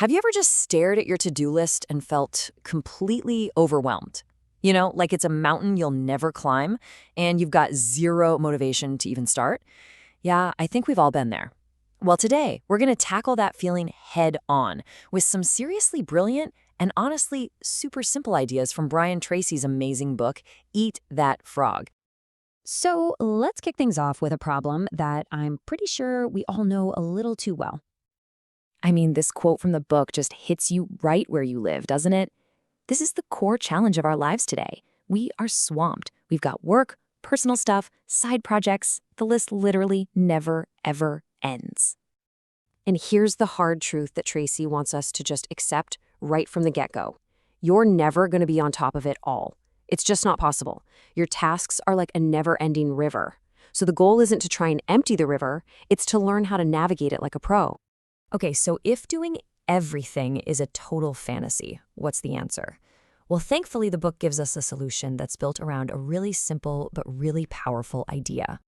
Have you ever just stared at your to-do list and felt completely overwhelmed? You know, like it's a mountain you'll never climb, and you've got zero motivation to even start? Yeah, I think we've all been there. Well, today, we're going to tackle that feeling head on with some seriously brilliant and honestly super simple ideas from Brian Tracy's amazing book, Eat That Frog. So let's kick things off with a problem that I'm pretty sure we all know a little too well. I mean, this quote from the book just hits you right where you live, doesn't it? This is the core challenge of our lives today. We are swamped. We've got work, personal stuff, side projects. The list literally never, ever ends. And here's the hard truth that Tracy wants us to just accept right from the get-go. You're never going to be on top of it all. It's just not possible. Your tasks are like a never-ending river. So the goal isn't to try and empty the river, it's to learn how to navigate it like a pro. Okay, so if doing everything is a total fantasy, what's the answer? Well, thankfully, the book gives us a solution that's built around a really simple but really powerful idea.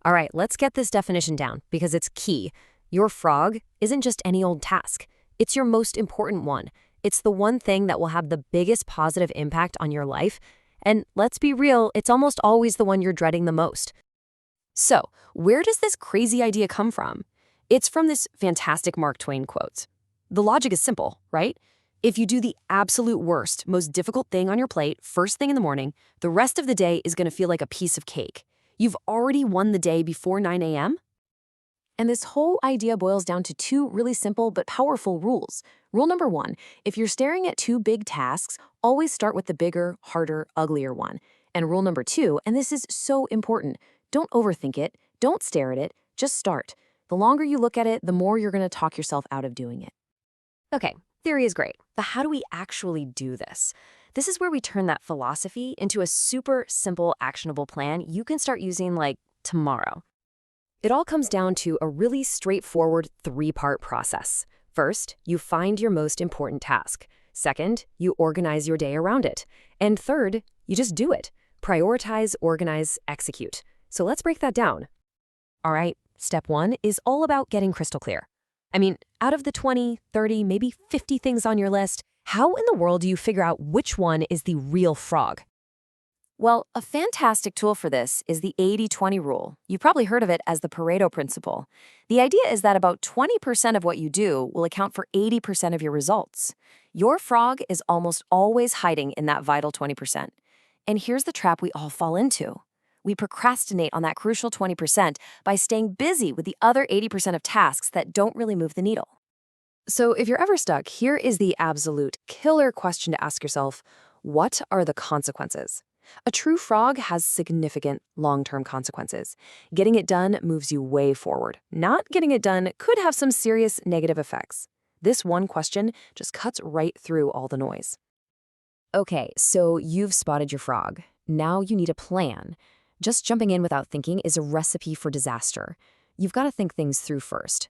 All right, let's get this definition down because it's key. Your frog isn't just any old task. It's your most important one. It's the one thing that will have the biggest positive impact on your life. And let's be real, it's almost always the one you're dreading the most. So, where does this crazy idea come from? It's from this fantastic Mark Twain quote. The logic is simple, right? If you do the absolute worst, most difficult thing on your plate first thing in the morning, the rest of the day is going to feel like a piece of cake. You've already won the day before 9 a.m.? And this whole idea boils down to two really simple but powerful rules. Rule number one, if you're staring at two big tasks, always start with the bigger, harder, uglier one. And rule number two, and this is so important, don't overthink it, don't stare at it, just start. The longer you look at it, the more you're going to talk yourself out of doing it. Okay, theory is great, but how do we actually do this? This is where we turn that philosophy into a super simple, actionable plan you can start using like tomorrow. It all comes down to a really straightforward three-part process. First, you find your most important task. Second, you organize your day around it. And third, you just do it. Prioritize, organize, execute. So let's break that down. All right, step one is all about getting crystal clear. I mean, out of the 20, 30, maybe 50 things on your list, how in the world do you figure out which one is the real frog? Well, a fantastic tool for this is the 80-20 rule. You've probably heard of it as the Pareto principle. The idea is that about 20% of what you do will account for 80% of your results. Your frog is almost always hiding in that vital 20%. And here's the trap we all fall into. We procrastinate on that crucial 20% by staying busy with the other 80% of tasks that don't really move the needle. So if you're ever stuck, here is the absolute killer question to ask yourself: what are the consequences? A true frog has significant long-term consequences. Getting it done moves you way forward. Not getting it done could have some serious negative effects. This one question just cuts right through all the noise. Okay, so you've spotted your frog. Now you need a plan. Just jumping in without thinking is a recipe for disaster. You've got to think things through first.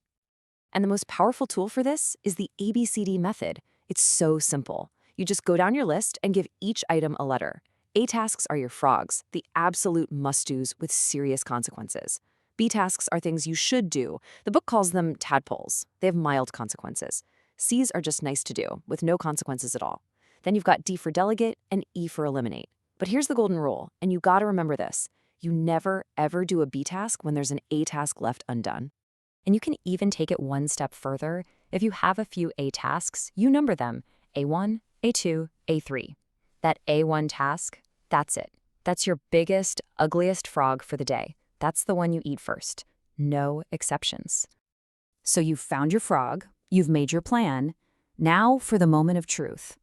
And the most powerful tool for this is the ABCDE method. It's so simple. You just go down your list and give each item a letter. A tasks are your frogs, the absolute must-dos with serious consequences. B tasks are things you should do. The book calls them tadpoles. They have mild consequences. C's are just nice to do, with no consequences at all. Then you've got D for delegate and E for eliminate. But here's the golden rule, and you gotta remember this. You never, ever do a B task when there's an A task left undone. And you can even take it one step further. If you have a few A tasks, you number them: A1, A2, A3. That A1 task, that's it. That's your biggest, ugliest frog for the day. That's the one you eat first. No exceptions. So you've found your frog, you've made your plan. Now for the moment of truth.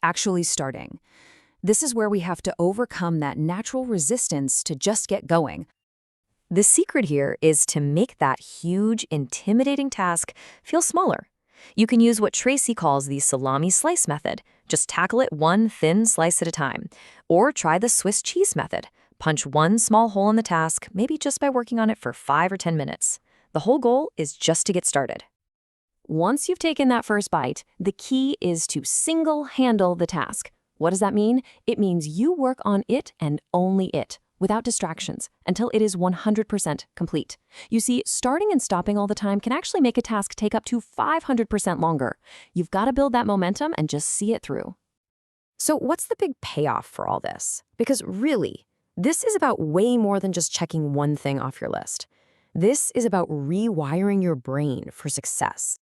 Actually starting. This is where we have to overcome that natural resistance to just get going. The secret here is to make that huge, intimidating task feel smaller. You can use what Tracy calls the salami slice method. Just tackle it one thin slice at a time. Or try the Swiss cheese method. Punch one small hole in the task, maybe just by working on it for 5 or 10 minutes. The whole goal is just to get started. Once you've taken that first bite, the key is to single-handle the task. What does that mean? It means you work on it and only it, without distractions, until it is 100% complete. You see, starting and stopping all the time can actually make a task take up to 500% longer. You've got to build that momentum and just see it through. So what's the big payoff for all this? Because really, this is about way more than just checking one thing off your list. This is about rewiring your brain for success.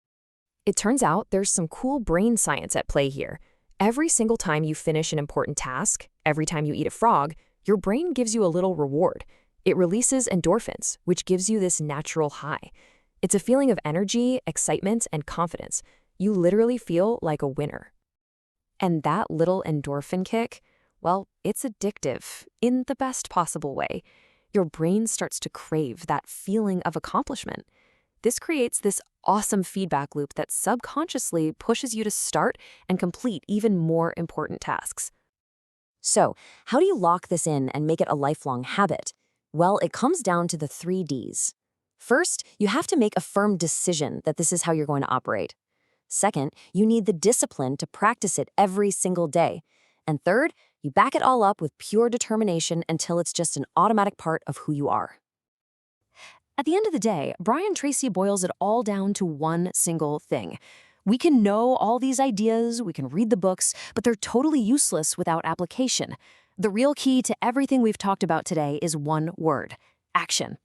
It turns out there's some cool brain science at play here. Every single time you finish an important task, every time you eat a frog, your brain gives you a little reward. It releases endorphins, which gives you this natural high. It's a feeling of energy, excitement, and confidence. You literally feel like a winner. And that little endorphin kick, well, it's addictive in the best possible way. Your brain starts to crave that feeling of accomplishment. This creates this awesome feedback loop that subconsciously pushes you to start and complete even more important tasks. So, how do you lock this in and make it a lifelong habit? Well, it comes down to the 3 Ds. First, you have to make a firm decision that this is how you're going to operate. Second, you need the discipline to practice it every single day. And third, you back it all up with pure determination until it's just an automatic part of who you are. At the end of the day, Brian Tracy boils it all down to one single thing. We can know all these ideas, we can read the books, but they're totally useless without application. The real key to everything we've talked about today is one word: action.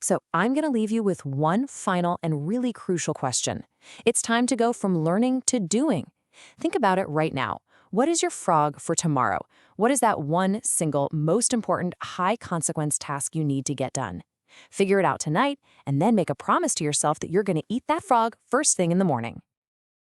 So I'm going to leave you with one final and really crucial question. It's time to go from learning to doing. Think about it right now. What is your frog for tomorrow? What is that one single, most important, high-consequence task you need to get done? Figure it out tonight, and then make a promise to yourself that you're going to eat that frog first thing in the morning.